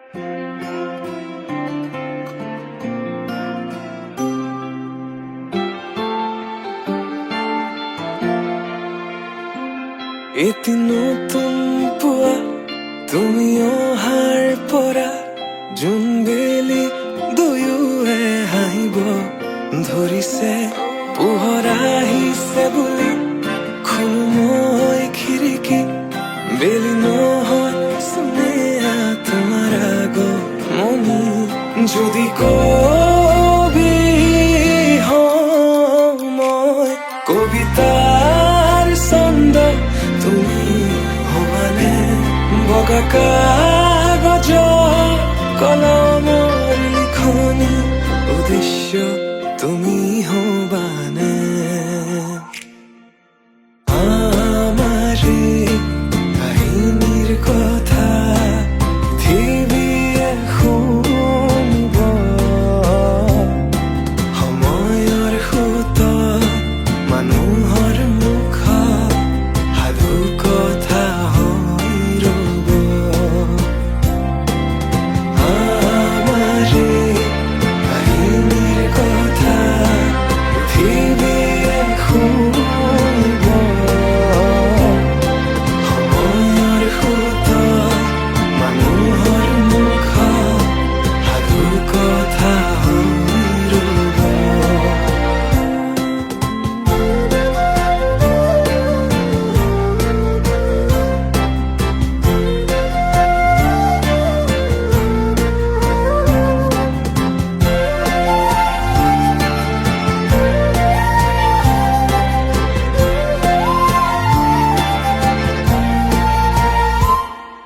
এটি নতুন পুৱা তুমি অহাৰ পৰা জোনবেলি দুয়োৱে হাঁহিব ধৰিছে। পোহৰ আহিছে বুলি খোলো মই খিৰিকী, বেলি নহয় চুনেয়া তোমাৰ আগমনি। যদি কবি হওঁ মই কবিতাৰ ছন্দ, তুমি হবানে বগা কাগজ কলমৰ লিখনি, উদ্দেশ্য তুমি হবানে। আমাৰে কাহিনীৰ কথা পৃথিৱীয়ে শুনিব, সময়ৰ সোঁতত মানুহৰ মুখত সাধু কথা হৈ ৰব। আমাৰে কাহিনীৰ কথা পৃথিৱীয়ে শুনিব, সময়ৰ সোঁতত মানুহৰ মুখত সাধু কথা হৈ ৰব।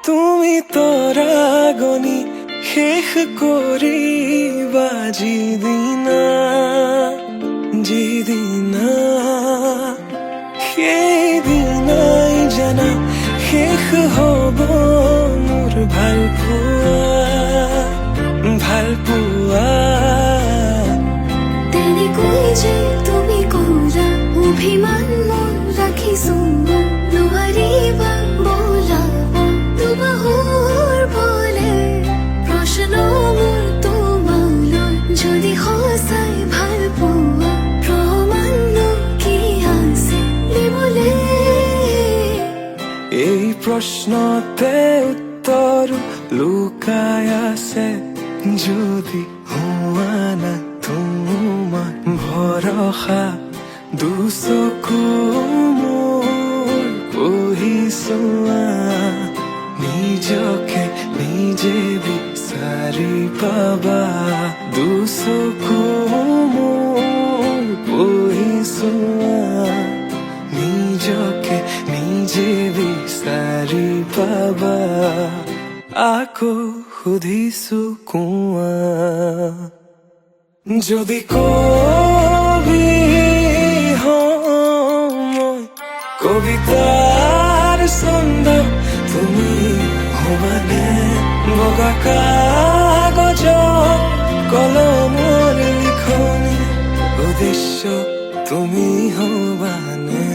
তুমি তৰাগনি শেষ কৰিবা যিদিনা, সেইদিনাই জানা শেষ হ'ব মোৰ ভাল পোৱা। তেনেকৈ যে তুমি কৰা অভিমান মোৰ ৰাখিছো, নোৱাৰিবা বোলাব দুবাহুৰ বলে। প্ৰশ্ন মোৰ তোমালৈ, যদি সঁচাই ভাল পোৱা প্ৰমাণনো কি আছে দিবলে। এই প্ৰশ্নতে উত্তৰ লুকাই আছে, যদি হোৱা না তোমাৰ ভৰসা। দুচকু মোৰ পঢ়ি চোৱা, নিজকে নিজে বিচাৰি পাবা। দুচকু মোৰ পঢ়ি চোৱা, নিজকে নিজে বিচাৰি পাবা। আকৌ সুধিছো কোৱা, যদি কবি হওঁ মই কবিতাৰ ছন্দ, তুমি হবানে বগা কাগজ কলমৰ লিখনি, উদ্দেশ্য তুমি হবানে।